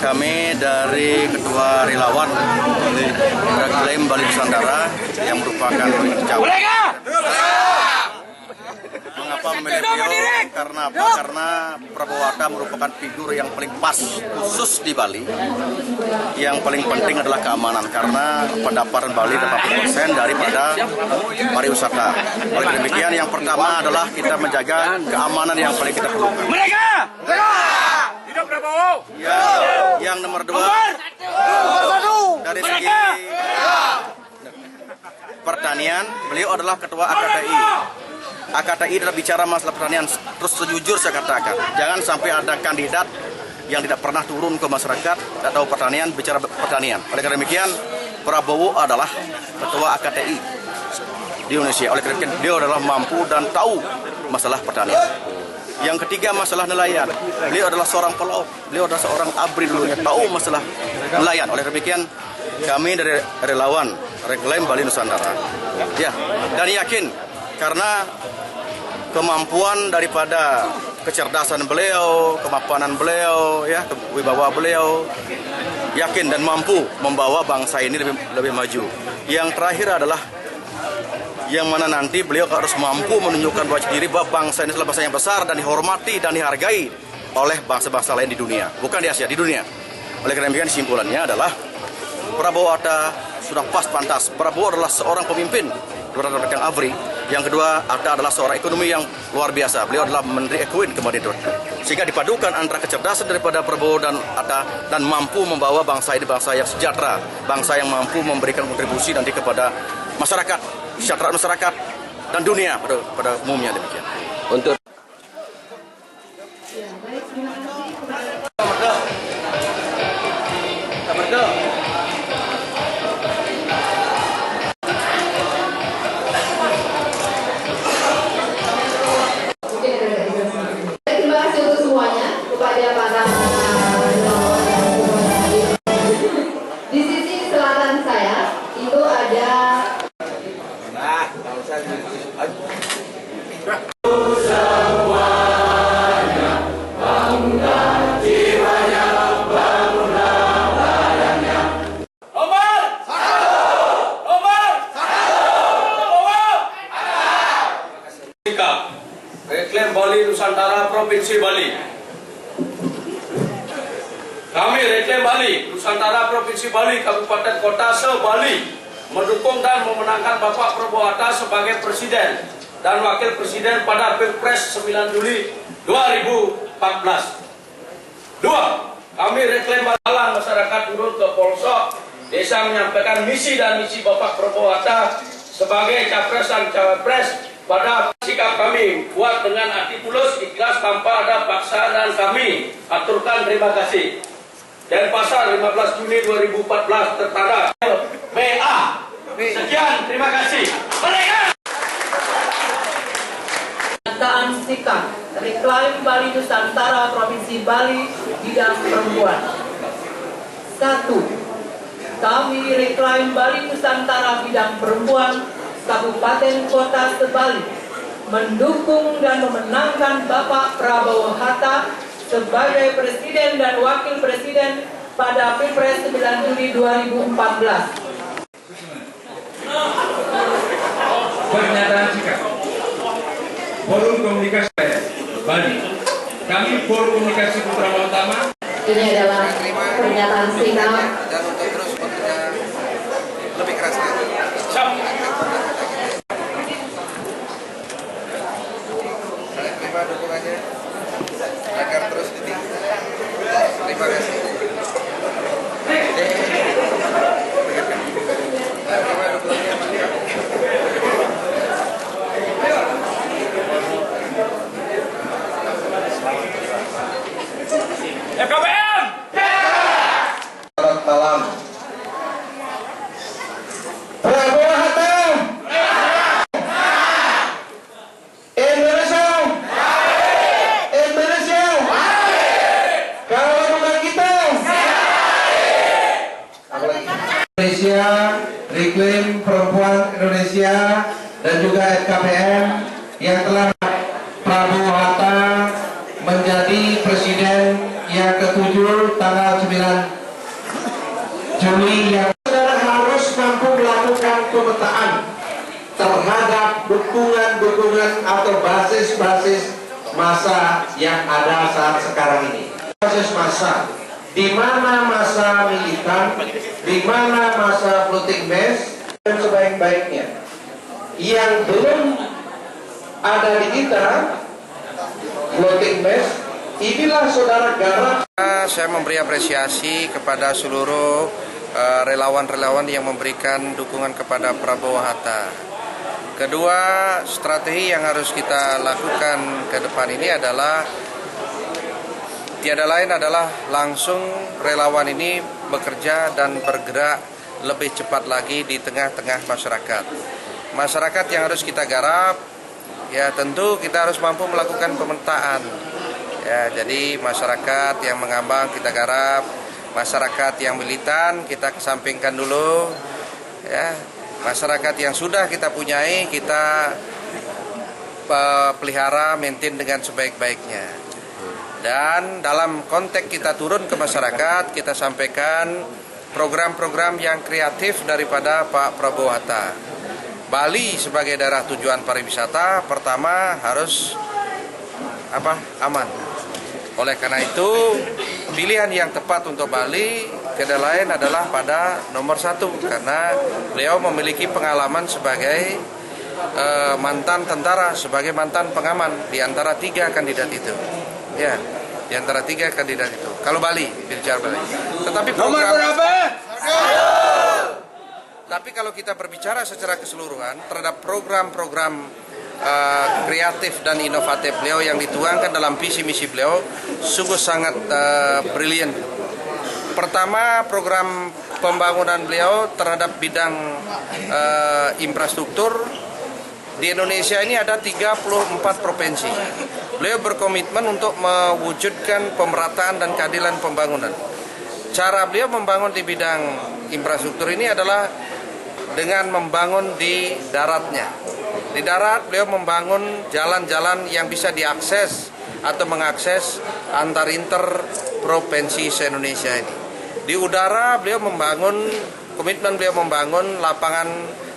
Kami dari Ketua Relawan Reklaim Bali Nusantara yang merupakan caleg. Mengapa memilih beliau? Karena apa? Karena Prabowo Hatta merupakan figur yang paling pas khusus di Bali. Yang paling penting adalah keamanan karena pendapatan Bali 80% daripada pariwisata. Oleh demikian, yang pertama adalah kita menjaga keamanan yang paling kita perlukan. Hidup Prabowo. Ya, yang nomor dua dari segi pertanian, beliau adalah ketua AKTI. AKTI adalah bicara masalah pertanian. Terus sejujur saya katakan, jangan sampai ada kandidat yang tidak pernah turun ke masyarakat atau pertanian bicara pertanian. Oleh karena demikian, Prabowo adalah ketua AKTI di Indonesia. Oleh karena demikian, beliau adalah mampu dan tahu masalah pertanian. Yang ketiga masalah nelayan. Beliau adalah seorang pelaut. Beliau adalah seorang abri dulunya, tahu masalah nelayan. Oleh demikian, kami dari relawan Reklaim Bali Nusantara, ya, dan yakin karena kemampuan daripada kecerdasan beliau, kemapanan beliau, ya, wibawa beliau, yakin dan mampu membawa bangsa ini lebih maju. Yang terakhir adalah yang mana nanti beliau harus mampu menunjukkan bahwa diri bahwa bangsa ini adalah bangsa yang besar dan dihormati dan dihargai oleh bangsa-bangsa lain di dunia, bukan di Asia, di dunia. Oleh karena demikian, kesimpulannya adalah Prabowo Hatta sudah pas pantas. Prabowo adalah seorang pemimpin yang abri. Yang kedua, Hatta adalah seorang ekonomi yang luar biasa. Beliau adalah Menteri Ekuin kemarin itu. Sehingga dipadukan antara kecerdasan daripada Prabowo dan Hatta dan mampu membawa bangsa ini bangsa yang sejahtera, bangsa yang mampu memberikan kontribusi nanti kepada masyarakat, kesejahteraan masyarakat dan dunia pada umumnya demikian. Untuk terima kasih untuk semuanya kepada para di sisi selatan saya itu ada Reklaim Bali Nusantara Provinsi Bali. Kami Reklaim Bali Nusantara Provinsi Bali Kabupaten Kota se-Bali mendukung dan memenangkan Bapak Prabowo Hatta sebagai Presiden dan Wakil Presiden pada Pilpres 9 Juli 2014. 2. Kami Reklaim Bali masyarakat turun ke pelosok desa menyampaikan misi dan misi Bapak Prabowo Hatta sebagai Capres dan Cawapres. Pada sikap kami buat dengan hati tulus, ikhlas tanpa ada paksaan dan kami aturkan terima kasih. Dan pasal 15 Juni 2014 tertara BA. Sekian, terima kasih. Mereka. Pernyataan sikap Reklaim Bali Nusantara Provinsi Bali bidang perempuan. 1. Kami Reklaim Bali Nusantara bidang perempuan Kabupaten Kota se-Bali mendukung dan memenangkan Bapak Prabowo Hatta sebagai Presiden dan Wakil Presiden pada Pilpres 9 Juli 2014. Pernyataan sikap Forum Komunikasi Bali. Kami Forum Komunikasi Putra Utama. ini adalah pernyataan sikap dan untuk terus bekerja lebih keras lagi. Saya terima dukungannya agar terus ditingkatkan. Terima kasih. Saya terima dukungannya. Reklam Perempuan Indonesia, dan juga FKPM yang telah Prabowo Hatta menjadi presiden yang ke-7 tanggal 9 Juli yang saudara harus mampu melakukan pemetaan terhadap dukungan-dukungan atau basis-basis massa yang ada saat sekarang ini. Basis massa, di mana massa militan, di mana massa floating mass, dan sebaik-baiknya. Yang belum ada di kita, floating mass, inilah saudara garap. Saya memberi apresiasi kepada seluruh relawan-relawan yang memberikan dukungan kepada Prabowo Hatta. Kedua, strategi yang harus kita lakukan ke depan ini adalah tiada lain adalah langsung relawan ini bekerja dan bergerak lebih cepat lagi di tengah-tengah masyarakat. Masyarakat yang harus kita garap, ya tentu kita harus mampu melakukan pemetaan. Ya, jadi masyarakat yang mengambang kita garap, masyarakat yang militan kita kesampingkan dulu. Ya, masyarakat yang sudah kita punyai kita pelihara, maintain dengan sebaik-baiknya. Dan dalam konteks kita turun ke masyarakat, kita sampaikan program-program yang kreatif daripada Pak Prabowo Hatta. Bali sebagai daerah tujuan pariwisata, pertama harus aman. Oleh karena itu, pilihan yang tepat untuk Bali tidak lain adalah pada nomor 1, karena beliau memiliki pengalaman sebagai mantan tentara, sebagai mantan pengaman di antara 3 kandidat itu. Ya, di antara 3 kandidat itu. Kalau Bali, bicara Bali. Tetapi program Tapi kalau kita berbicara secara keseluruhan terhadap program-program kreatif dan inovatif beliau yang dituangkan dalam visi misi beliau sungguh sangat brilian. Pertama, program pembangunan beliau terhadap bidang infrastruktur. Di Indonesia ini ada 34 provinsi. Beliau berkomitmen untuk mewujudkan pemerataan dan keadilan pembangunan. Cara beliau membangun di bidang infrastruktur ini adalah dengan membangun di daratnya. Di darat beliau membangun jalan-jalan yang bisa diakses atau mengakses antar inter provinsi se-Indonesia ini. Di udara beliau membangun, komitmen beliau membangun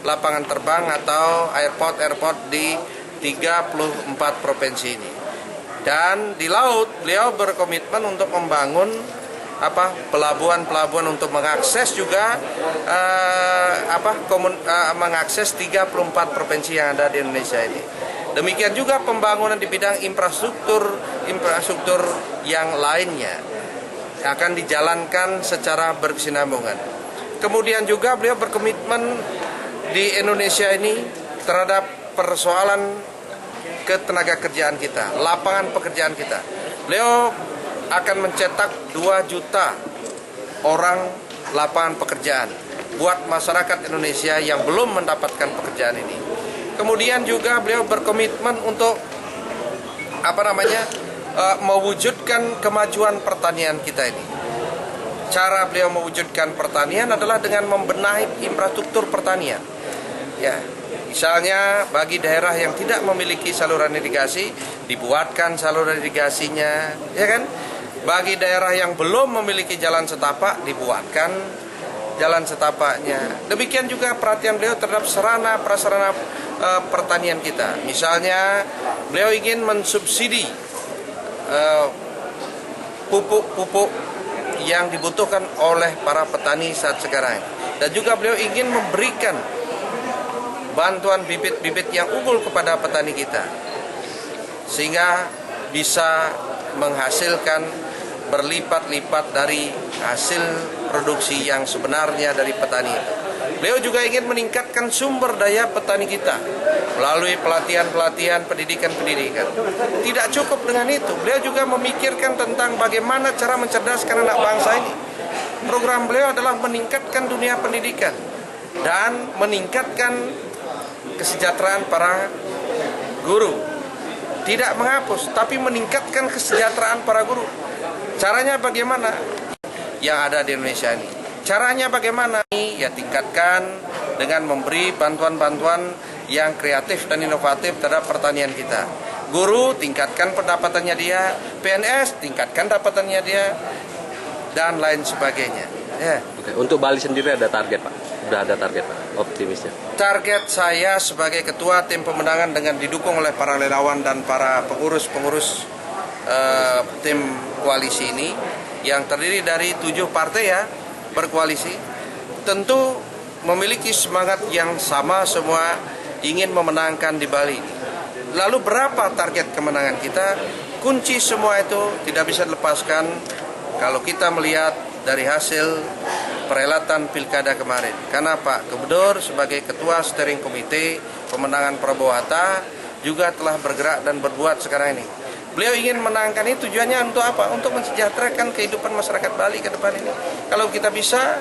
lapangan terbang atau airport di 34 provinsi ini. Dan di laut beliau berkomitmen untuk membangun pelabuhan-pelabuhan untuk mengakses juga mengakses 34 provinsi yang ada di Indonesia ini. Demikian juga pembangunan di bidang infrastruktur yang lainnya akan dijalankan secara berkesinambungan. Kemudian juga beliau berkomitmen di Indonesia ini terhadap persoalan ketenaga kerjaan kita, lapangan pekerjaan kita. Beliau akan mencetak 2 juta orang lapangan pekerjaan buat masyarakat Indonesia yang belum mendapatkan pekerjaan ini. Kemudian juga beliau berkomitmen untuk mewujudkan kemajuan pertanian kita ini. Cara beliau mewujudkan pertanian adalah dengan membenahi infrastruktur pertanian. Ya, misalnya bagi daerah yang tidak memiliki saluran irigasi, dibuatkan saluran irigasinya, ya kan? Bagi daerah yang belum memiliki jalan setapak, dibuatkan jalan setapaknya. Demikian juga perhatian beliau terhadap sarana prasarana pertanian kita. Misalnya, beliau ingin mensubsidi pupuk-pupuk yang dibutuhkan oleh para petani saat sekarang. Dan juga beliau ingin memberikan bantuan bibit-bibit yang unggul kepada petani kita, sehingga bisa menghasilkan berlipat-lipat dari hasil produksi yang sebenarnya dari petani itu. Beliau juga ingin meningkatkan sumber daya petani kita melalui pelatihan-pelatihan, pendidikan-pendidikan. Tidak cukup dengan itu, beliau juga memikirkan tentang bagaimana cara mencerdaskan anak bangsa ini. Program beliau adalah meningkatkan dunia pendidikan dan meningkatkan kesejahteraan para guru. Tidak menghapus, tapi meningkatkan kesejahteraan para guru. Caranya bagaimana? Yang ada di Indonesia ini. Caranya bagaimana? Ya tingkatkan dengan memberi bantuan-bantuan yang kreatif dan inovatif terhadap pertanian kita. Guru tingkatkan pendapatannya dia, PNS tingkatkan pendapatannya dia, dan lain sebagainya. Ya. Oke, untuk Bali sendiri ada target Pak? Sudah ada target Pak, optimisnya? Target saya sebagai ketua tim pemenangan dengan didukung oleh para relawan dan para pengurus-pengurus tim koalisi ini yang terdiri dari 7 partai ya berkoalisi, tentu memiliki semangat yang sama semua ingin memenangkan di Bali. Lalu berapa target kemenangan kita? Kunci semua itu tidak bisa dilepaskan kalau kita melihat dari hasil perhelatan pilkada kemarin. Karena Pak Gubernur sebagai ketua steering komite pemenangan Prabowo Hatta juga telah bergerak dan berbuat sekarang ini. Beliau ingin menangkan ini tujuannya untuk apa? Untuk mensejahterakan kehidupan masyarakat Bali ke depan ini. Kalau kita bisa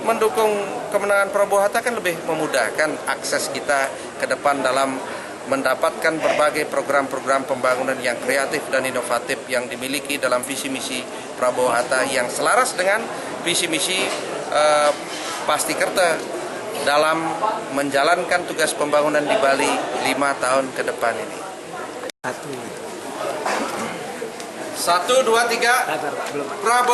mendukung kemenangan Prabowo Hatta kan lebih memudahkan akses kita ke depan dalam mendapatkan berbagai program-program pembangunan yang kreatif dan inovatif yang dimiliki dalam visi misi Prabowo Hatta yang selaras dengan visi misi Pastikerta dalam menjalankan tugas pembangunan di Bali 5 tahun ke depan ini. 1, 2, 3 Prabowo